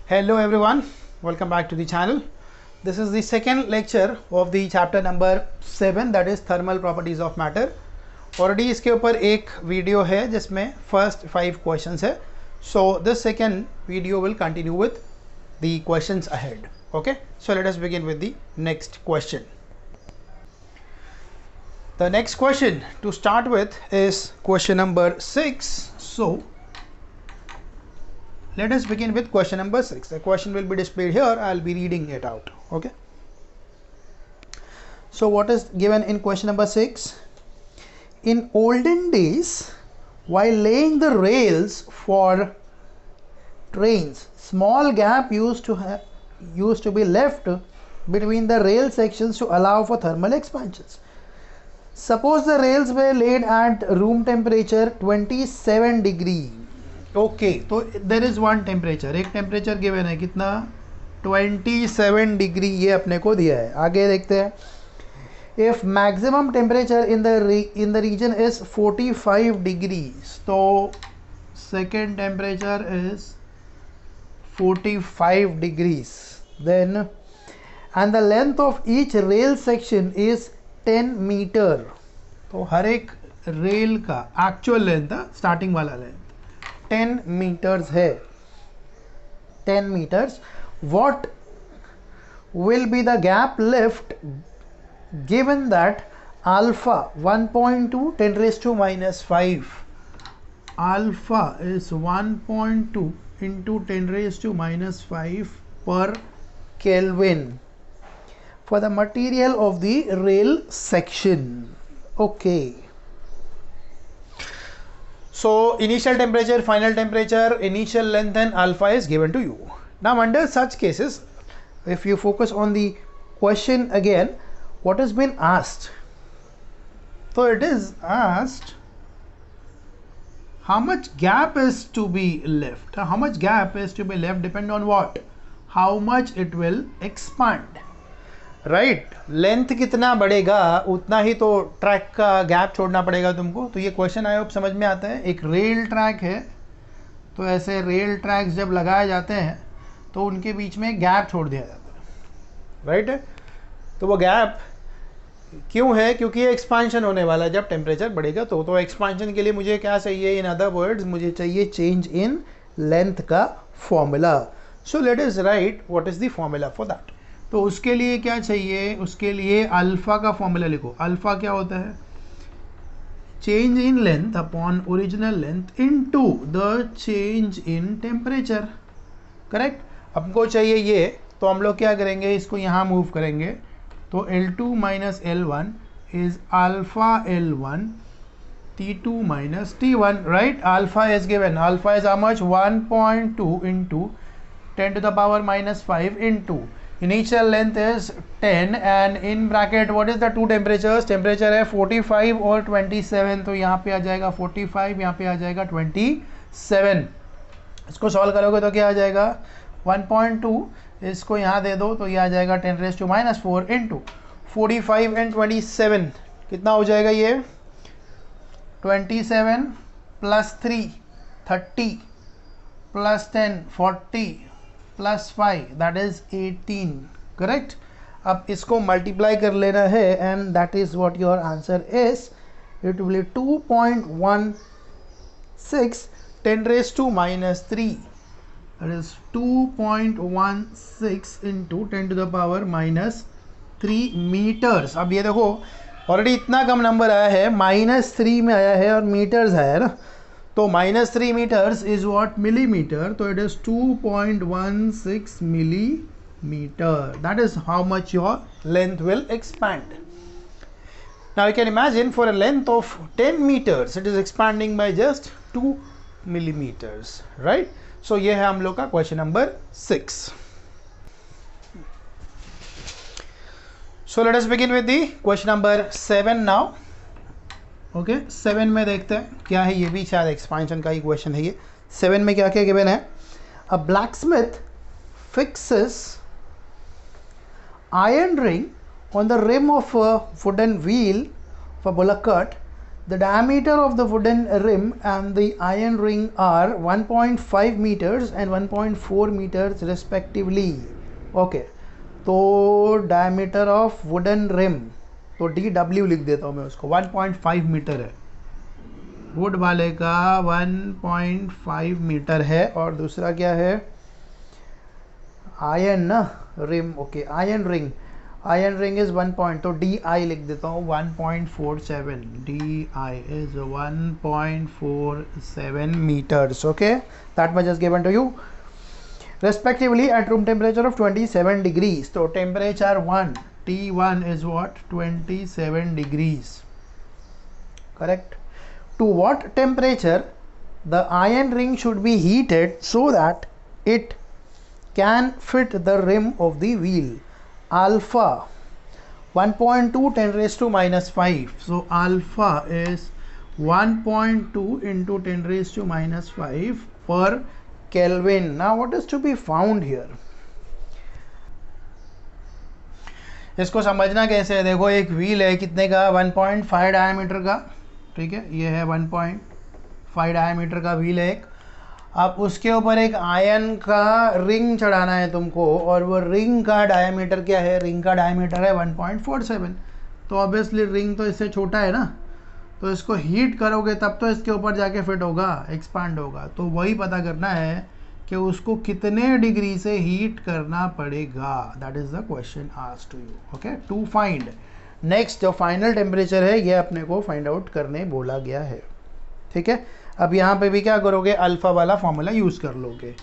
Hello everyone, welcome back to the channel. This is the second lecture of the chapter number 7, that is thermal properties of matter. Already इसके ऊपर एक video है जिसमें first 5 questions है. So this second video will continue with the questions ahead. Okay, so let us begin with the next question. The next question to start with is question number 6. So let us begin with question number 6. The question will be displayed here. I'll be reading it out. Okay. So what is given in question number 6? In olden days, while laying the rails for trains, small gap used to be left between the rail sections to allow for thermal expansions. Suppose the rails were laid at room temperature 27 degree. Okay, तो there is one temperature, एक temperature given है कितना 27 degree ये अपने को दिया है. आगे देखते हैं. If maximum temperature in the region is 45 degrees, तो second temperature is 45 degrees, then and the length of each rail section is 10 metre. तो हर एक रेल का एक्चुअल लेंथ, स्टार्टिंग वाला लेंथ 10 meters है. 10 meters. What will be the gap left given that alpha 1.2 10 raised to minus 5, alpha is 1.2 into 10 raised to minus 5 per Kelvin for the material of the rail section. Okay. So initial temperature, final temperature, initial length and alpha is given to you. Now under such cases, if you focus on the question again, what has been asked? So it is asked how much gap is to be left. How much gap is to be left depend on what? How much it will expand. Right, length कितना बढ़ेगा उतना ही तो track का gap छोड़ना पड़ेगा तुमको. तो ये क्वेश्चन आई होप समझ में आता है. एक रेल ट्रैक है, तो ऐसे रेल ट्रैक्स जब लगाए जाते हैं तो उनके बीच में गैप छोड़ दिया जाता है, राइट है. तो वो गैप क्यों है? क्योंकि ये एक्सपांशन होने वाला है जब टेम्परेचर बढ़ेगा. तो एक्सपांशन के लिए मुझे क्या चाहिए? इन अदर वर्ड्स मुझे चाहिए चेंज इन लेंथ का formula. So let us right what is the formula for that. तो उसके लिए क्या चाहिए? उसके लिए अल्फ़ा का फॉर्मूला लिखो. अल्फ़ा क्या होता है? Change in length upon original length into the change in temperature. Correct. हमको चाहिए ये, तो हम लोग क्या करेंगे? इसको यहाँ मूव करेंगे. तो L2 minus L1 is alpha L1 T2 minus T1, right. Alpha is given. Alpha is how much? 1.2 into 10 to the power minus 5 into initial length is 10 and in bracket what is the two temperatures? Temperature है 45 और 27, तो यहाँ पे आ जाएगा 45, यहाँ पे आ जाएगा 27. इसको सॉल्व करोगे तो क्या आ जाएगा? 1.2 इसको यहाँ दे दो तो ये आ जाएगा 10 raised to minus 4 into 45 and 27 कितना हो जाएगा? ये 27 plus 3 30 plus 10 40 plus 5 that is 18. Correct. अब इसको मल्टीप्लाई कर लेना है and that is what your answer is. It will 2.16 10 raised to minus 3, that is 2.16 into 10 to the power minus 3 meters. अब ये देखो ऑलरेडी इतना कम नंबर आया है, -3 में आया है और मीटर्स आया ना. तो -3 meters is what? millimeter. तो it is 2.16 millimeter. That is how much your length will expand. Now you can imagine for a length of 10 meters it is expanding by just 2 millimeters, right? So ये है हम लोग का question number 6. So let us begin with the question number 7 now. Okay 7 में देखते हैं क्या है. ये भी शायद एक्सपांशन का ही क्वेश्चन है. ये 7 में क्या क्या गिवन है? A blacksmith fixes iron ring on the rim of a wooden wheel for bullock cart The diameter of the wooden rim and the iron ring are 1.5 meters and 1.4 meters respectively. Okay, तो diameter of wooden rim, तो DW लिख देता हूँ मैं उसको, 1.5 metre है, would वाले का 1.5 मीटर है, और दूसरा क्या है, आयरन ना, rim, okay, iron ring is 1 point, तो DI लिख देता हूँ 1.47, DI is 1.47 meters. Okay, that much is given to you respectively at room temperature of 27 degrees. So temperature 1, T1 is what, 27 degrees, correct. To what temperature the iron ring should be heated so that it can fit the rim of the wheel? Alpha 1.2 10 raised to minus 5. So alpha is 1.2 into 10 raised to minus 5 per Kelvin. Now what is to be found here? इसको समझना कैसे है, देखो एक wheel है कितने का, 1.5 diameter का, ठीक है, ये है 1.5 डायमीटर का व्हील है एक। अब उसके ऊपर एक आयरन का रिंग चढ़ाना है तुमको, और वो रिंग का डायमीटर क्या है, रिंग का डायमीटर है 1.47, तो ऑब्वियसली रिंग तो इससे छोटा है ना, तो इसको हीट करोगे तब तो इसके ऊपर जाके फिट होगा, एक्सपांड होगा, तो वही पता करना है कि उसको कितने डिग्री से हीट करना पड़ेगा, that is the question asked to you. Okay, to find next जो फाइनल टेम्परेचर है ये अपने को फाइंड आउट करने बोला गया है, ठीक है। अब यहाँ पे भी क्या करोगे, अल्फ़ा वाला फॉर्मूला यूज़ कर लोगे,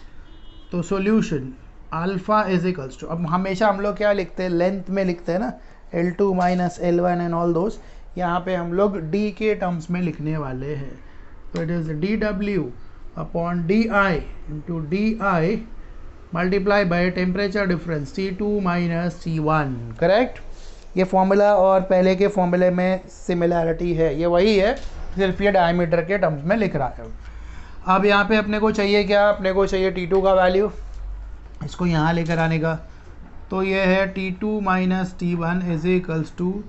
तो solution alpha is equals to, अब हमेशा हम लोग क्या लिखते हैं, लेंथ में लिखते हैं ना, L2 minus L1 and all those, यहाँ पे हम लोग D के टर्म्स में लिखने वाले हैं, तो it is DW upon DI into DI multiply by temperature difference T2 minus T1, correct. ये फॉर्मूला और पहले के फॉर्मूले में सिमिलैरिटी है, ये वही है, सिर्फ ये डायमीटर के टर्म्स में लिख रहा है। अब यहाँ पे अपने को चाहिए क्या, अपने को चाहिए T2 का वैल्यू, इसको यहाँ लेकर आने का, तो ये है T2 minus T1 is equals to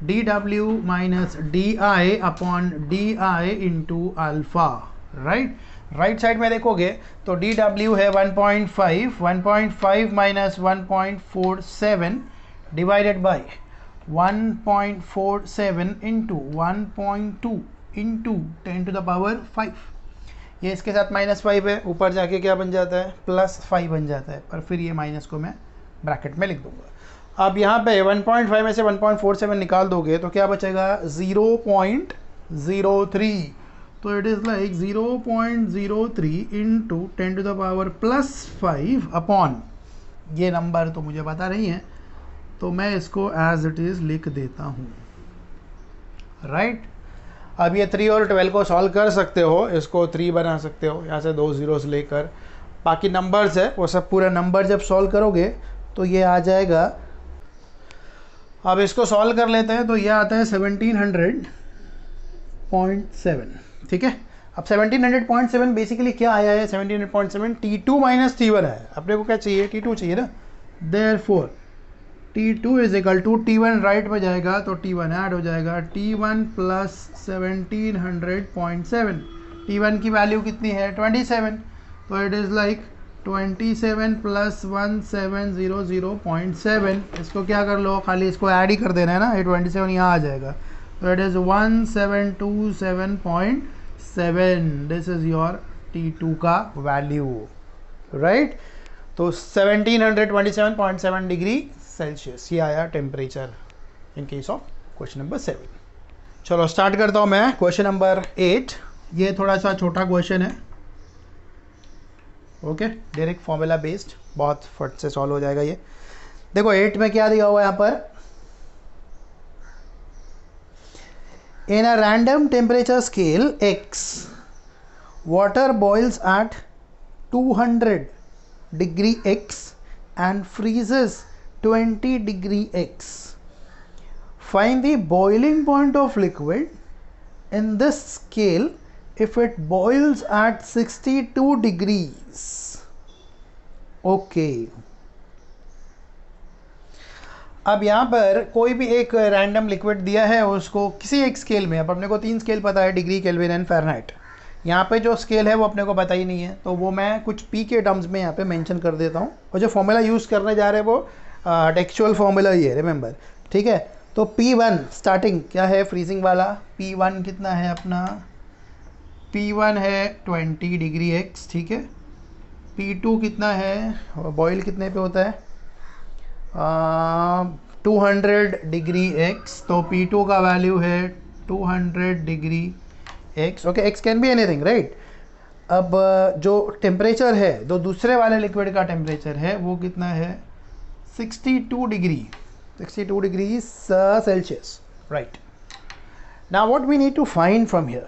DW minus DI upon DI into alpha, right. Right side में देखोगे तो DW है 1.5 minus 1.47 divided by 1.47 into 1.2 into 10 to the power 5, ये इसके साथ -5 है, ऊपर जाके क्या बन जाता है, +5 बन जाता है, पर फिर ये माइनस को मैं ब्रैकेट में लिख दूंगा। अब यहाँ पे 1.5 में से 1.47 निकाल दोगे तो क्या बचेगा, 0.03, तो it is like 0.03 into 10 to the power +5 upon, ये नंबर तो मुझे पता नहीं है, तो मैं इसको एज इट इज़ लिख देता हूँ, राइट। अब ये 3 और 12 को सॉल्व कर सकते हो, इसको 3 बना सकते हो, यहाँ से 2 ज़ीरोस लेकर, बाकी नंबर्स है वो सब पूरा नंबर जब सॉल्व करोगे तो ये आ जाएगा। अब इसको सॉल्व कर लेते हैं, तो ये आता है 1700.7, ठीक है। अब 1700.7 बेसिकली क्या आया है, 1700.7 T2 माइनस T1 है, अपने को क्या चाहिए, T2 चाहिए ना, therefore T2 is equal to T1 right में जाएगा तो T1 ऐड हो जाएगा, T1 प्लस 1700.7, T1 की वैल्यू कितनी है 27, तो इट इज़ लाइक 27 प्लस 1700.7, इसको क्या कर लो, खाली इसको ऐड ही कर देना है ना, ये 27 यहाँ आ जाएगा, तो it is 1727.7, this is your T2 का वैल्यू, राइट। तो 1727.7 डिग्री सेल्सियस ये आया temperature in case of question number 7। चलो स्टार्ट करता हूँ मैं क्वेश्चन नंबर 8, ये थोड़ा सा छोटा क्वेश्चन है, ओके, डायरेक्ट फॉर्मूला बेस्ड, बहुत फट से सॉल्व हो जाएगा ये। देखो 8 में क्या दिया हुआ है यहाँ पर, in a random temperature scale X, water boils at 200 degree X and freezes 20 degree X. Find the boiling point of liquid in this scale if it boils at 62 degrees. Okay. अब यहाँ पर कोई भी एक रैंडम लिक्विड दिया है, उसको किसी एक स्केल में, अब अपने को 3 स्केल पता है, डिग्री, केल्विन एंड फ़ारेनहाइट। यहाँ पे जो स्केल है वो अपने को पता ही नहीं है, तो वो मैं कुछ पी के टर्म्स में यहाँ पे मेंशन कर देता हूँ। और जो फॉर्मूला यूज़ करने जा रहे हैं वो टेक्सचुअल फॉर्मूला ही है, रिमेंबर, ठीक है। तो P1 स्टार्टिंग क्या है, फ्रीजिंग वाला। P1 कितना है अपना, P1 है 20 डिग्री x, ठीक है। P2 कितना है, बॉयल कितने पे होता है, 200 डिग्री x, तो P2 का वैल्यू है 200 degree x, okay. x can be anything, right. अब जो टेम्परेचर है, जो दूसरे वाले लिक्विड का टेम्परेचर है, वो कितना है, 62 degree celsius, right. Now what we need to find from here,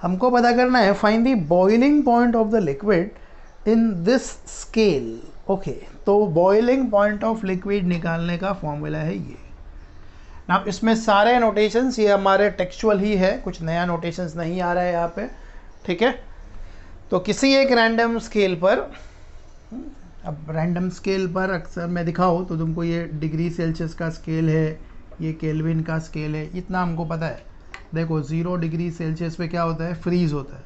हमको पता करना है, find the boiling point of the liquid in this scale, okay. तो बॉइलिंग पॉइंट ऑफ लिक्विड निकालने का फॉर्मूला है ये। ना इसमें सारे नोटेशंस ये हमारे टेक्सचुअल ही है, कुछ नया नोटेशंस नहीं आ रहा है यहाँ पे, ठीक है। तो किसी एक रैंडम स्केल पर, अब रैंडम स्केल पर अक्सर मैं दिखाऊँ तो तुमको ये डिग्री सेल्सियस का स्केल है, ये केल्विन का स्केल है, इतना हमको पता है। देखो 0 डिग्री सेल्सियस पे क्या होता है, फ्रीज होता है।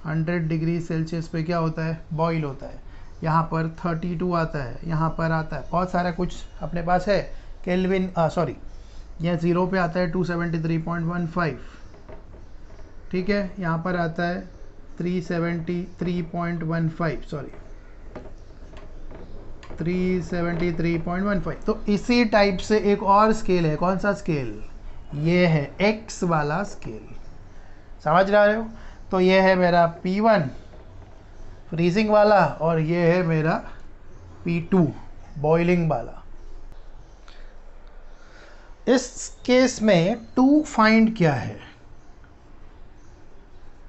100 डिग्री सेल्सियस पे क्या होता है, बॉयल होता है। यहाँ पर 32 आता है, यहाँ पर आता है, बहुत सारा कुछ अपने पास है। केल्विन सॉरी, यह 0 पे आता है 273.15, ठीक है। यहाँ पर आता है 373.15, सॉरी 373.15। तो इसी टाइप से एक और स्केल है, कौन सा स्केल, ये है x वाला स्केल, समझ रहे हो। तो ये है मेरा P1 फ्रीजिंग वाला, और ये है मेरा P2 बॉइलिंग वाला। इस केस में टू फाइंड क्या है,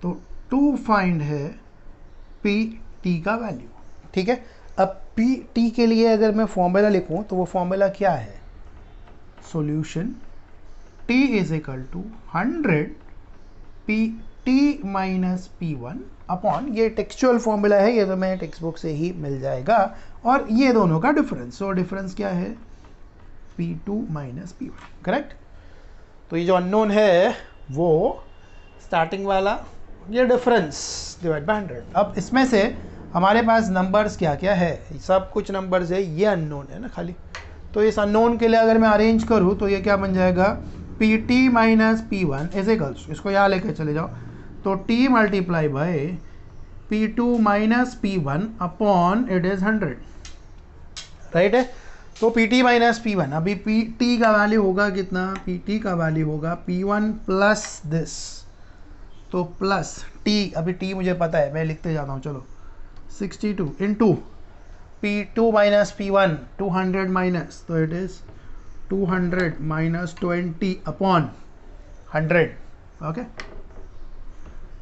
तो टू फाइंड है PT का वैल्यू, ठीक है। अब PT के लिए अगर मैं फॉर्मूला लिखूं तो वो फॉर्मूला क्या है, solution T is equal to 100 PT minus P1 upon, ये टेक्सचुअल फॉर्मूला है, ये तो मैं टेक्स्ट बुक से ही मिल जाएगा, और ये दोनों का डिफरेंस, सो डिफरेंस क्या है, P2 माइनस P1, करेक्ट। तो ये जो अननोन है वो स्टार्टिंग वाला, ये डिफरेंस डिवाइड बाय 100। अब इसमें से हमारे पास नंबर्स क्या क्या है, सब कुछ नंबर्स है, ये अननोन है ना खाली। तो इस अननोन के लिए अगर मैं अरेंज करूँ तो ये क्या बन जाएगा, PT minus P1 is equals, इसको यहाँ लेकर चले जाओ, तो T multiply by P2 minus P1 upon it is 100, right है। तो PT माइनस P1, अभी PT का वैल्यू होगा कितना, PT का वैल्यू होगा P1 प्लस दिस, तो प्लस T, अभी T मुझे पता है, मैं लिखते जाता हूँ, चलो 62 into P2 minus P1 200 minus, तो it is 200 minus 20 upon 100, okay.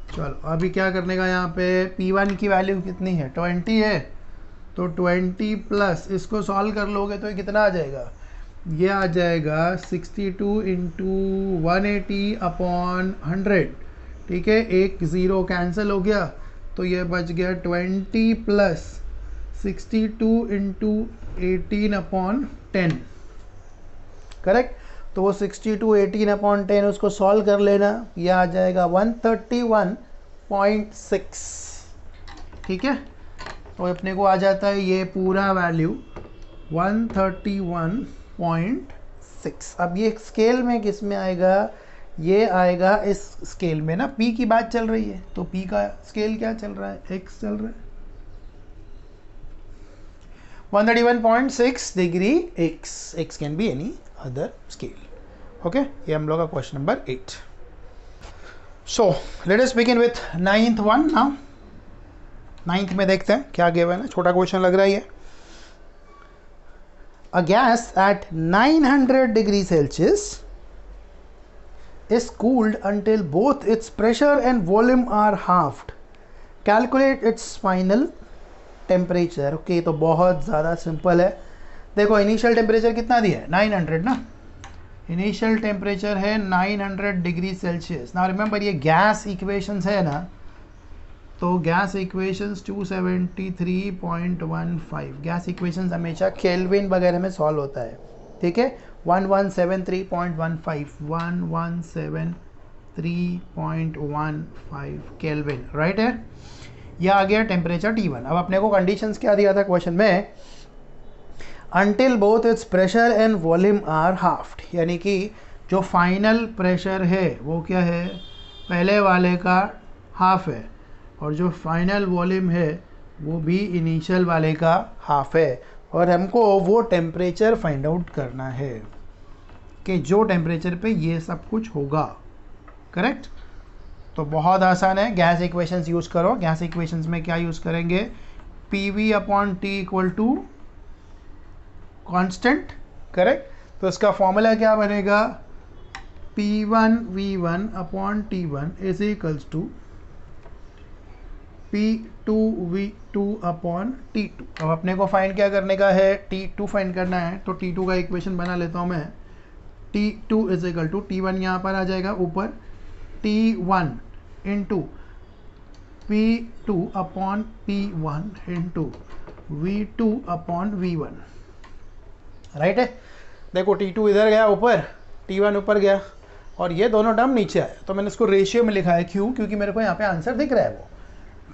चलो अभी क्या करने का, यहाँ पे P1 की वैल्यू कितनी है, 20 है, तो 20 प्लस इसको सॉल्व कर लोगे तो ये कितना आ जाएगा, ये आ जाएगा 62 इंटू 180 अपॉन 100, ठीक है। एक ज़ीरो कैंसिल हो गया, तो ये बच गया 20 प्लस 62 इंटू 18 अपॉन 10, करेक्ट। तो वो 62 18 अपॉन 10 उसको सॉल्व कर लेना, ये आ जाएगा 131.6, ठीक है। तो अपने को आ जाता है ये पूरा वैल्यू 131.6। अब ये स्केल में किस में आएगा, ये आएगा इस स्केल में ना, P की बात चल रही है, तो P का स्केल क्या चल रहा है, X चल रहा है, 131.6 degree X can be any other scale, okay. ये हम लोग का question number 8। So let us begin with 9th one now. 9th में देखते हैं क्या गिवन है, छोटा क्वेश्चन लग रहा है ये। A gas at 900 degree Celsius is cooled until both its pressure and volume are halved. Calculate its final temperature. Okay तो बहुत ज़्यादा सिंपल है। देखो इनिशियल टेम्परेचर कितना दिया है, 900 ना, इनिशियल टेम्परेचर है 900 डिग्री सेल्सियस। ना रिमेंबर ये गैस इक्वेशंस है ना, तो गैस इक्वेशंस 273.15, गैस इक्वेशंस हमेशा केल्विन वगैरह में सॉल्व होता है, ठीक है। 1173.15, 1173.15 केल्विन, राइट है। यह आ गया टेम्परेचर T1। अब अपने को कंडीशंस क्या दिया था क्वेश्चन में, until both its pressure and volume are halved, यानी कि जो फाइनल प्रेशर है वो क्या है, पहले वाले का हाफ है, और जो फाइनल वॉल्यूम है वो भी इनिशियल वाले का हाफ है, और हमको वो टेम्परेचर फाइंड आउट करना है कि जो टेम्परेचर पे ये सब कुछ होगा, करेक्ट। तो बहुत आसान है, गैस इक्वेशंस यूज़ करो। गैस इक्वेशंस में क्या यूज़ करेंगे, PV/T equal to constant, correct. तो इसका फॉर्मूला क्या बनेगा, P1V1/T1 is equals to P2V2/T2। अब अपने को फाइंड क्या करने का है, T2 फाइंड करना है। तो T2 का इक्वेशन बना लेता हूँ मैं, T2 is equal to T1 यहाँ पर आ जाएगा ऊपर, T1 into P2/P1 into V2/V1, right है। देखो T2 इधर गया ऊपर, T1 ऊपर गया, और ये दोनों टर्म नीचे आए, तो मैंने इसको रेशियो में लिखा है। क्यों, क्योंकि मेरे को यहाँ पे आंसर दिख रहा है। वो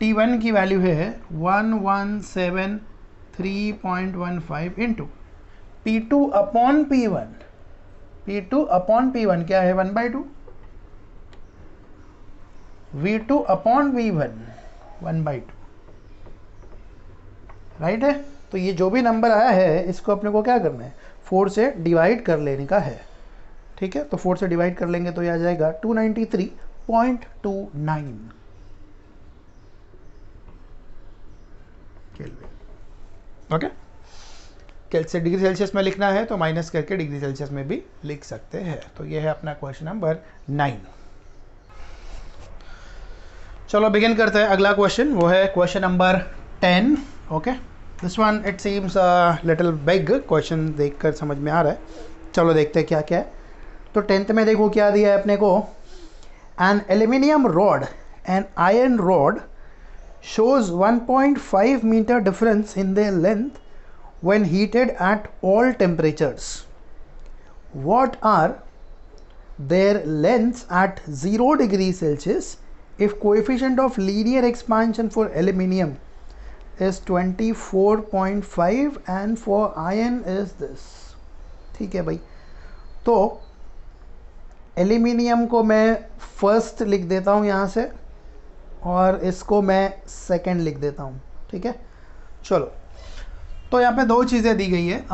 T1 की वैल्यू है 1173.15 इंटू P2/P1, P2/P1 क्या है 1/2, V2/V1 1/2, राइट है। तो ये जो भी नंबर आया है इसको अपने को क्या करना है, 4 से डिवाइड कर लेने का है, ठीक है। तो 4 से डिवाइड कर लेंगे तो ये आ जाएगा 293.29 केल्विन, ओके। कैसे डिग्री सेल्सियस में लिखना है तो माइनस करके डिग्री सेल्सियस में भी लिख सकते हैं। तो ये है अपना क्वेश्चन नंबर 9। चलो बिगिन करते हैं अगला क्वेश्चन, वो है question number 10, okay. This one it seems little big question, देखकर समझ में आ रहा है। चलो देखते हैं क्या क्या है। तो 10th में देखो क्या दिया है अपने को, an aluminium rod and iron rod shows 1.5 meter difference in their length when heated at all temperatures. What are their lengths at 0 degrees Celsius if coefficient of linear expansion for aluminium is 24.5 and for iron is this? ठीक है भाई। तो aluminium को मैं first लिख देता हूँ यहाँ से, और इसको मैं सेकंड लिख देता हूँ, ठीक है। चलो, तो यहाँ पे दो चीज़ें दी गई है,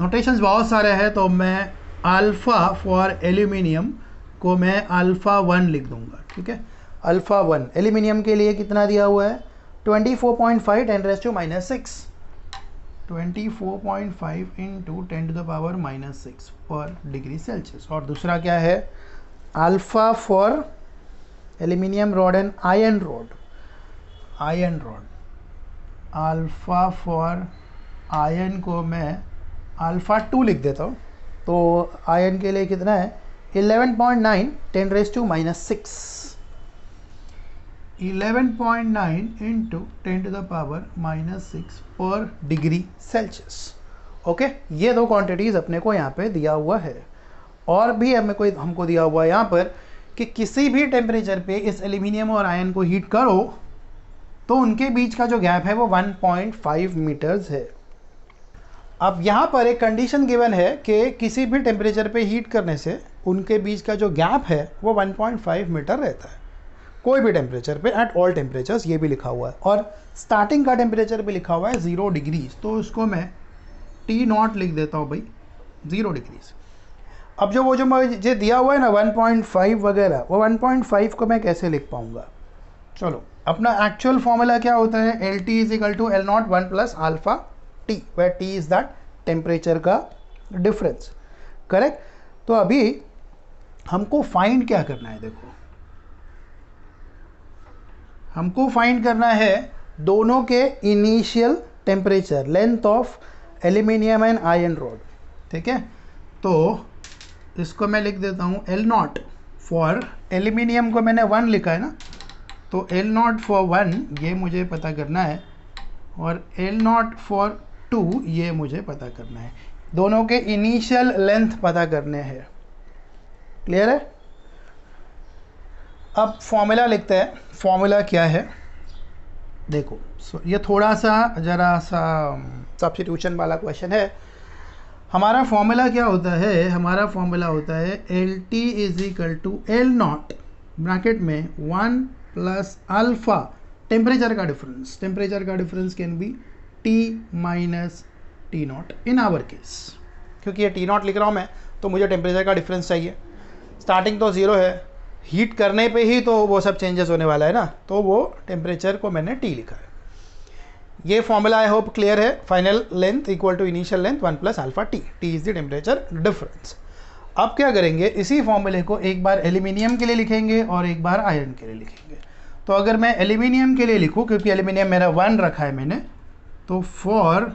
नोटेशंस बहुत सारे हैं, तो मैं अल्फ़ा फॉर एल्यूमिनियम को मैं α1 लिख दूंगा, ठीक है। α1 एल्यूमिनियम के लिए कितना दिया हुआ है, 24.5 10⁻⁻6, 24.5 इंटू 10⁻⁻6 पर डिग्री सेल्सियस। और दूसरा क्या है, alpha for aluminium rod and iron rod, alpha for iron को मैं α2 लिख देता हूँ। तो आयरन के लिए कितना है, 11.9 10⁻⁻6, 11.9 इंटू 10⁻⁻6 पर डिग्री सेल्सियस, ओके। ये दो क्वांटिटीज़ अपने को यहाँ पे दिया हुआ है। और भी हमको दिया हुआ है यहाँ पर कि किसी भी टेम्परेचर पे इस एल्यूमिनियम और आयरन को हीट करो तो उनके बीच का जो गैप है वो 1.5 मीटर्स है। अब यहाँ पर एक कंडीशन गिवन है कि किसी भी टेम्परेचर पे हीट करने से उनके बीच का जो गैप है वो 1.5 मीटर रहता है, कोई भी टेम्परेचर पे, एट ऑल टेम्परेचर्स, ये भी लिखा हुआ है। और स्टार्टिंग का टेम्परेचर भी लिखा हुआ है 0 डिग्रीज, तो उसको मैं T0 लिख देता हूँ भाई, 0 डिग्रीज। अब जो मुझे दिया हुआ है ना 1.5 वगैरह, वो 1.5 को मैं कैसे लिख पाऊँगा। चलो, अपना एक्चुअल फॉर्मूला क्या होता है, LT is equal to L0 1 plus alpha T, where T is that temperature का डिफरेंस, करेक्ट। तो अभी हमको फाइंड क्या करना है, देखो हमको फाइंड करना है दोनों के initial temperature, length of aluminium and iron rod, ठीक है। तो इसको मैं लिख देता हूँ L0 फॉर एल्यूमिनियम को मैंने 1 लिखा है ना, तो L नॉट फॉर 1 ये मुझे पता करना है और L नॉट फॉर 2 ये मुझे पता करना है। दोनों के इनिशियल लेंथ पता करने हैं। क्लियर है? अब फॉर्मूला लिखते हैं। फॉर्मूला क्या है देखो, ये थोड़ा सा ज़रा सा सब्स्टिट्यूशन वाला क्वेश्चन है। हमारा फॉर्मूला क्या होता है? हमारा फॉर्मूला होता है L T is equal to L nought bracket में 1 प्लस अल्फा टेम्परेचर का डिफरेंस। टेम्परेचर का difference can be T minus T nought in our case, क्योंकि ये टी नॉट लिख रहा हूँ मैं तो मुझे टेम्परेचर का डिफरेंस चाहिए। स्टार्टिंग तो 0 है, हीट करने पे ही तो वो सब चेंजेस होने वाला है ना, तो वो टेम्परेचर को मैंने टी लिखा है। ये फॉर्मूला आई होप क्लियर है। Final length equal to initial length 1 plus alpha T, T is the temperature difference. अब क्या करेंगे, इसी फॉर्मूले को एक बार एल्यूमिनियम के लिए लिखेंगे और एक बार आयरन के लिए लिखेंगे। तो अगर मैं एल्यूमिनियम के लिए लिखूँ, क्योंकि एल्यूमिनियम मेरा 1 रखा है मैंने, तो फॉर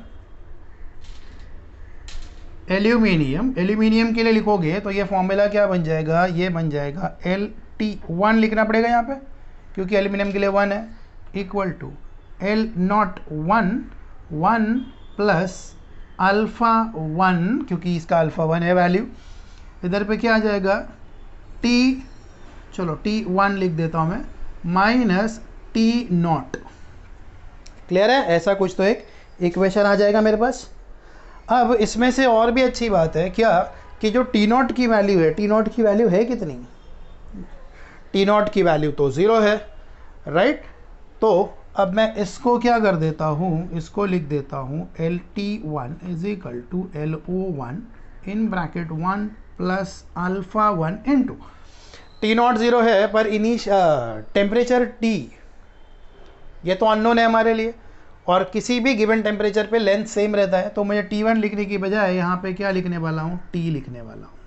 एल्यूमिनियम के लिए लिखोगे तो ये फॉर्मूला क्या बन जाएगा? ये बन जाएगा LT1 लिखना पड़ेगा यहाँ पे, क्योंकि एल्यूमिनियम के लिए 1 है, equal to L nought 1 plus alpha 1, क्योंकि इसका अल्फा 1 है वैल्यू। इधर पे क्या आ जाएगा? T, चलो T1 लिख देता हूँ मैं, माइनस T नॉट। क्लियर है? ऐसा कुछ तो एक इक्वेशन आ जाएगा मेरे पास। अब इसमें से और भी अच्छी बात है क्या, कि जो टी नॉट की वैल्यू है, टी नॉट की वैल्यू है कितनी? टी नॉट की वैल्यू तो 0 है, राइट? तो अब मैं इसको क्या कर देता हूँ, इसको लिख देता हूँ LT1 is equal to LO1 in bracket 1 plus alpha 1 into T nought 0 है, पर टेम्परेचर T ये तो अननोन है हमारे लिए, और किसी भी गिवन टेम्परेचर पे लेंथ सेम रहता है। तो मुझे T1 लिखने की बजाय यहाँ पे क्या लिखने वाला हूँ? T लिखने वाला हूँ,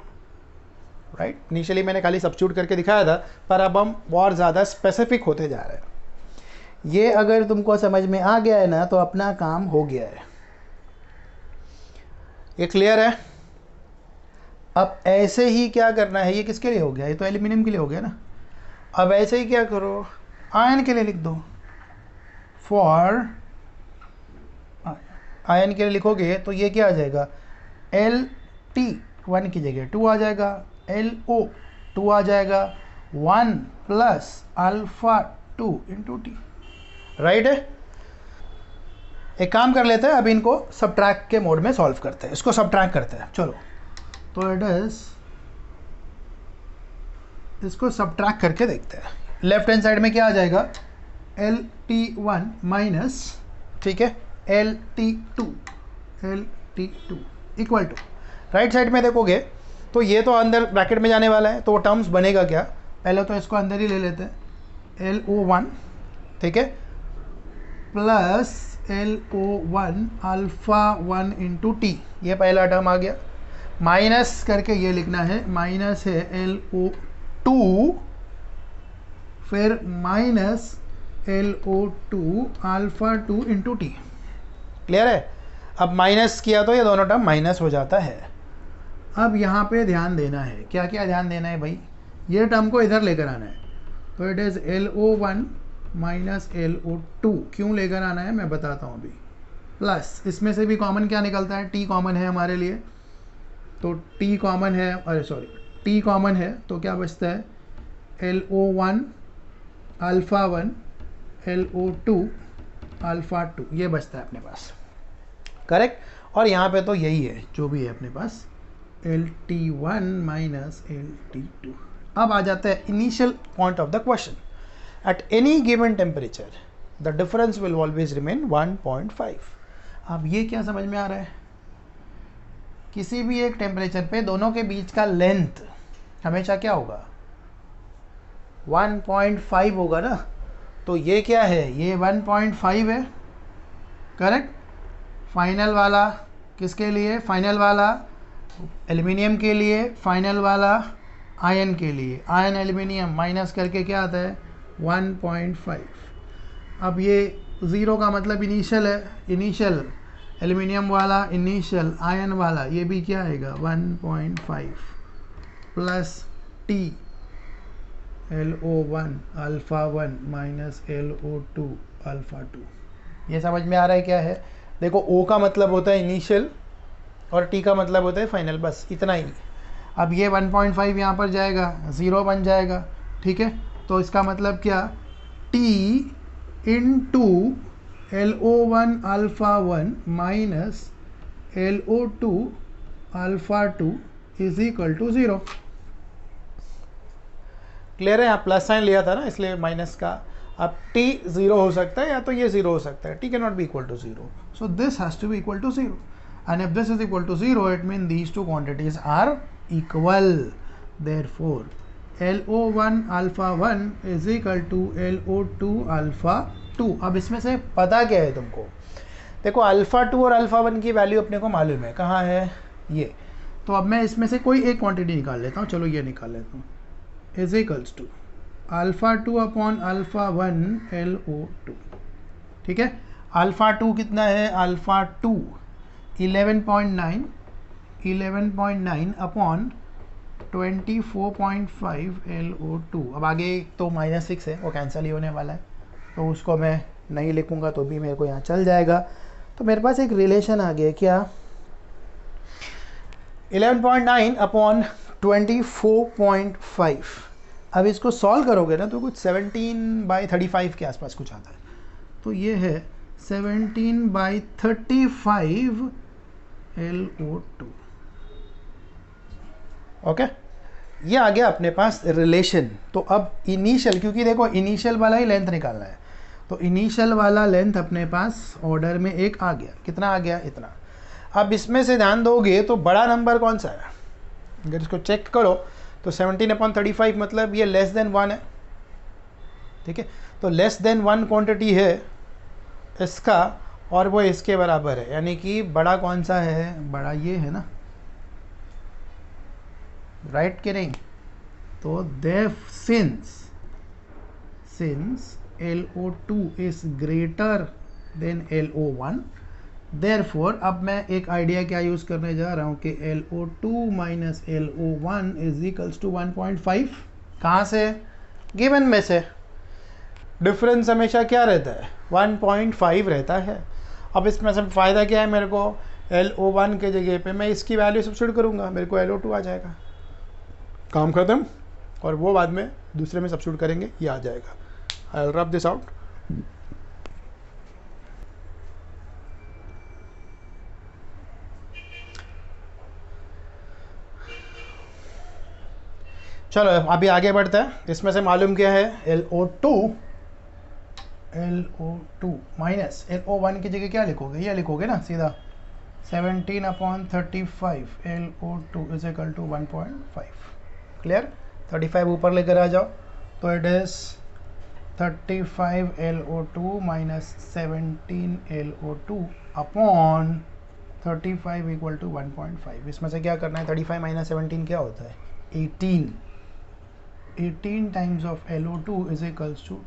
राइट? इनिशियली मैंने खाली सब्स्टिट्यूट करके दिखाया था, पर अब हम और ज़्यादा स्पेसिफिक होते जा रहे हैं। ये अगर तुमको समझ में आ गया है ना, तो अपना काम हो गया है। ये क्लियर है? अब ऐसे ही क्या करना है, ये किसके लिए हो गया? ये तो एल्यूमिनियम के लिए हो गया ना। अब ऐसे ही क्या करो, आयन के लिए लिख दो। फॉर आयन के लिए लिखोगे तो ये क्या आ जाएगा? LT1 की जगह 2 आ जाएगा, LO2 आ जाएगा, 1 plus alpha 2 into T, right है? एक काम कर लेते हैं, अब इनको सब्ट्रैक्ट के मोड में सॉल्व करते हैं। इसको सब्ट्रैक्ट करते हैं, चलो। तो इट इज, इसको सब्ट्रैक्ट करके देखते हैं। लेफ्ट हैंड साइड में क्या आ जाएगा? LT1 माइनस, ठीक है, LT2 equal to, right side में देखोगे तो ये तो अंदर ब्रैकेट में जाने वाला है, तो वो टर्म्स बनेगा क्या? पहले तो इसको अंदर ही ले लेते हैं, LO1, ठीक है, plus LO1 alpha 1 into T, ये पहला टर्म आ गया। माइनस करके ये लिखना है, माइनस है LO2, फिर minus LO2 alpha 2 into T. Clear है? अब माइनस किया तो ये दोनों टर्म माइनस हो जाता है। अब यहाँ पे ध्यान देना है, क्या क्या ध्यान देना है भाई? ये टर्म को इधर लेकर आना है, तो it is LO1 minus LO2। क्यों लेकर आना है मैं बताता हूँ अभी। प्लस इसमें से भी कॉमन क्या निकलता है? T कॉमन है हमारे लिए, तो T कॉमन है, अरे सॉरी, T कॉमन है, तो क्या बचता है? LO1 अल्फा 1 LO2 अल्फा 2, ये बचता है अपने पास, करेक्ट? और यहाँ पे तो यही है जो भी है अपने पास, LT1 माइनस LT2। अब आ जाता है initial point of the question. At any given temperature the difference will always remain 1.5। अब ये क्या समझ में आ रहा है? किसी भी एक टेम्परेचर पे दोनों के बीच का लेंथ हमेशा क्या होगा? 1.5 होगा ना। तो ये क्या है? ये 1.5 है, करेक्ट? फाइनल वाला किसके लिए? फाइनल वाला एल्यूमिनियम के लिए, फाइनल वाला आयन के लिए। आयन एल्यूमिनियम माइनस करके क्या आता है? 1.5। अब ये 0 का मतलब इनिशियल है, इनिशियल एल्यूमिनियम वाला, इनिशियल आयन वाला, ये भी क्या आएगा? 1.5 plus T LO1 alpha 1 minus LO2 alpha 2। ये समझ में आ रहा है क्या है? देखो O का मतलब होता है इनिशियल और T का मतलब होता है फाइनल, बस इतना ही। अब ये 1.5 यहाँ पर जाएगा, 0 बन जाएगा, ठीक है। तो इसका मतलब क्या, T into LO1 alpha 1 minus LO2 alpha 2 is equal to 0। Clear है? यहाँ प्लस साइन लिया था ना, इसलिए माइनस का। अब t 0 हो सकता है या तो ये 0 हो सकता है, t can not be equal to 0, so this has to be equal to 0, and if this is equal to 0 it means these two quantities are equal. Therefore LO1 alpha 1 is equal to LO2 alpha 2। अब इसमें से पता क्या है तुमको? देखो alpha 2 और alpha 1 की वैल्यू अपने को मालूम है, कहाँ है ये। तो अब मैं इसमें से कोई एक क्वांटिटी निकाल लेता हूँ, चलो ये निकाल लेता हूँ, is equals to alpha 2 upon alpha 1 LO2, ठीक है। अल्फ़ा 2 कितना है? Alpha 2 11.9 upon 24.5 LO2। अब आगे तो -6 है, वो कैंसिल ही होने वाला है, तो उसको मैं नहीं लिखूंगा तो भी मेरे को यहाँ चल जाएगा। तो मेरे पास एक रिलेशन आ गया, क्या? 11.9 अपॉन 24.5। अब इसको सॉल्व करोगे ना तो कुछ 17/35 के आसपास कुछ आता है। तो ये है 17/35 LO2। ओके, ये आ गया अपने पास रिलेशन। तो अब इनिशियल, क्योंकि देखो इनिशियल वाला ही लेंथ निकालना है, तो इनिशियल वाला लेंथ अपने पास ऑर्डर में एक आ गया। कितना आ गया? इतना। अब इसमें से ध्यान दोगे तो बड़ा नंबर कौन सा है? अगर इसको चेक करो तो 17/35 मतलब ये लेस देन 1 है, ठीक है। तो लेस देन 1 क्वांटिटी है इसका और वो इसके बराबर है, यानी कि बड़ा कौन सा है? बड़ा ये है ना, राइट कि नहीं? तो since LO2 is greater than LO1, therefore अब मैं एक आइडिया क्या यूज़ करने जा रहा हूँ कि LO2 minus LO1 is equals to 1.5। कहाँ से? गिवन में से। डिफरेंस हमेशा क्या रहता है? 1.5 रहता है। अब इसमें से फ़ायदा क्या है मेरे को? LO1 के जगह पे मैं इसकी वैल्यू सब्स्टिट्यूट करूँगा, मेरे को LO2 आ जाएगा, काम खत्म। और वो बाद में दूसरे में सब्स्टिट्यूट करेंगे, ये आ जाएगा। I will rub this out. चलो अभी आगे बढ़ते हैं। इसमें से मालूम क्या है? LO2 माइनस LO1 की जगह क्या लिखोगे? ये लिखोगे ना सीधा, 17/35 LO2 is equal to 1.5। Clear? 35 ऊपर लेकर आ जाओ, तो it is 35 LO2 minus 17 LO2 upon 35 equal to 1.5। इसमें से क्या करना है? 35 माइनस 17 क्या होता है? 18 times of LO2 is equals to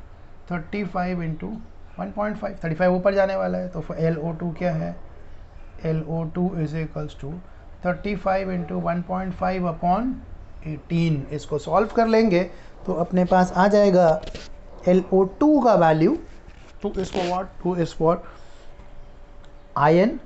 35 into 1.5। 35 ऊपर जाने वाला है, तो LO2 क्या है? LO2 is equals to 35 into 1.5 upon 18। इसको सॉल्व कर लेंगे तो अपने पास आ जाएगा LO2 का value. 2 is for what? 2 is for ion,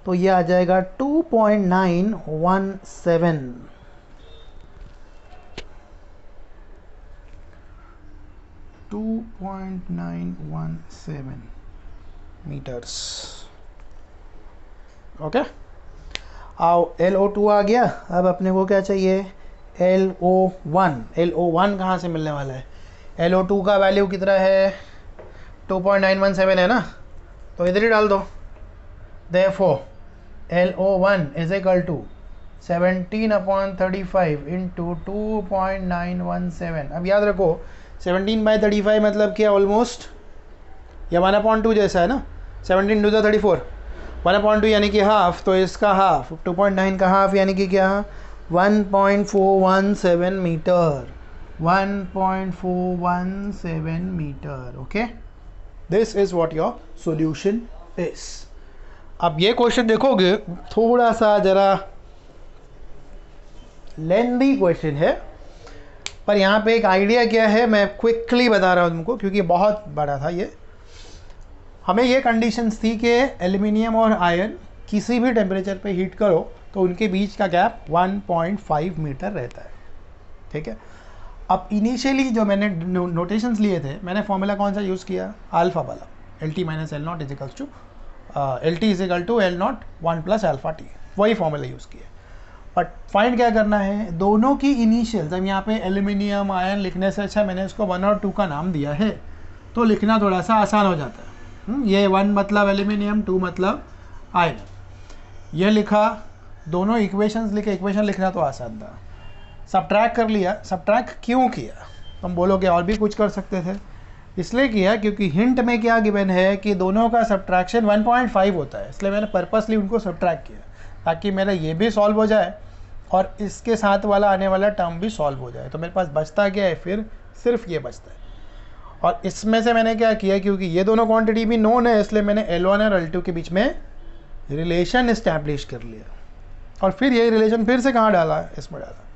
तो ये आ जाएगा 2.917 मीटर्स। ओके, आओ LO2 आ गया। अब अपने को क्या चाहिए? LO1 कहाँ से मिलने वाला है? LO2 का वैल्यू कितना है? 2.917 है ना, तो इधर ही डाल दो। Therefore LO1 is equal to 17/35 into 2.917। अब याद रखो 17/35 मतलब क्या? ऑलमोस्ट या 1/2 जैसा है ना। 17 टू द 34, 1/2 यानी कि हाफ, तो इसका हाफ 2.9 का हाफ यानी कि क्या? 1.417 metre. 1.417 metre. Okay, this is what your solution is. अब ये क्वेश्चन देखोगे थोड़ा सा जरा लेंदी क्वेश्चन है, पर यहाँ पे एक आइडिया क्या है, मैं क्विकली बता रहा हूँ तुमको क्योंकि बहुत बड़ा था ये। हमें ये कंडीशंस थी कि एल्यूमिनियम और आयरन किसी भी टेम्परेचर पे हीट करो तो उनके बीच का गैप 1.5 मीटर रहता है, ठीक है। अब इनिशियली जो मैंने नोटेशंस लिए थे, मैंने फॉर्मूला कौन सा यूज़ किया, अल्फा वाला, LT minus L nought equals to LT equal to L nought 1 plus alpha T, वही फॉर्मूला यूज़ किया। बट फाइंड क्या करना है, दोनों की इनिशियल्स। अब यहाँ पे एल्यूमिनियम आयन लिखने से अच्छा मैंने इसको 1 और 2 का नाम दिया है, तो लिखना थोड़ा सा आसान हो जाता है। ये 1 मतलब एल्यूमिनियम, 2 मतलब आयन, ये लिखा, दोनों इक्वेशंस लिखे, इक्वेशन लिखना तो आसान था। सब्ट्रैक्ट कर लिया। सब्ट्रैक्ट क्यों किया, तुम बोलोगे और भी कुछ कर सकते थे, इसलिए किया क्योंकि हिंट में क्या गिवन है कि दोनों का सब्ट्रैक्शन 1.5 होता है, इसलिए मैंने पर्पसली उनको सब्ट्रैक्ट किया ताकि मेरा ये भी सॉल्व हो जाए और इसके साथ वाला आने वाला टर्म भी सॉल्व हो जाए। तो मेरे पास बचता क्या है, फिर सिर्फ ये बचता है। और इसमें से मैंने क्या किया, क्योंकि ये दोनों क्वांटिटी भी नोन है, इसलिए मैंने L1 और L2 के बीच में रिलेशन इस्टेब्लिश कर लिया और फिर यही रिलेशन फिर से कहाँ डाला, इसमें डाला।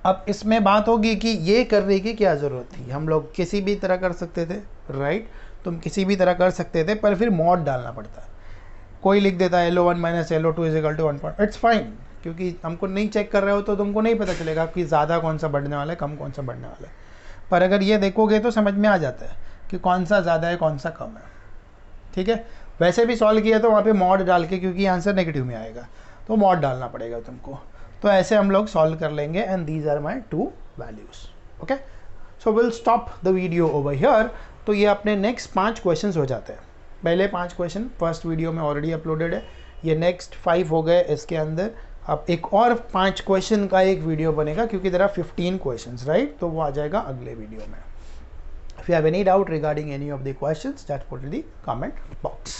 अब इसमें बात होगी कि ये करने की क्या ज़रूरत थी, हम लोग किसी भी तरह कर सकते थे, राइट। तुम किसी भी तरह कर सकते थे, पर फिर मॉड डालना पड़ता। कोई लिख देता है LO1 minus LO2 is equal to 1. It's fine, क्योंकि हमको नहीं चेक कर रहे हो तो तुमको नहीं पता चलेगा कि ज़्यादा कौन सा बढ़ने वाला है, कम कौन सा बढ़ने वाला है। पर अगर ये देखोगे तो समझ में आ जाता है कि कौन सा ज़्यादा है कौन सा कम है, ठीक है। वैसे भी सॉल्व किया तो वहाँ पे मॉड डाल के, क्योंकि आंसर नेगेटिव में आएगा तो मॉड डालना पड़ेगा तुमको। तो ऐसे हम लोग सॉल्व कर लेंगे and these are my 2 values, okay. So will stop the video over here. तो ये अपने नेक्स्ट 5 क्वेश्चंस हो जाते हैं। पहले 5 क्वेश्चन फर्स्ट वीडियो में ऑलरेडी अपलोडेड है, ये नेक्स्ट 5 हो गए। इसके अंदर अब एक और 5 क्वेश्चन का एक वीडियो बनेगा क्योंकि देयर आर 15 क्वेश्चंस, राइट। तो वो आ जाएगा अगले वीडियो में। If you have any doubt regarding any of the questions, just put in the comment box.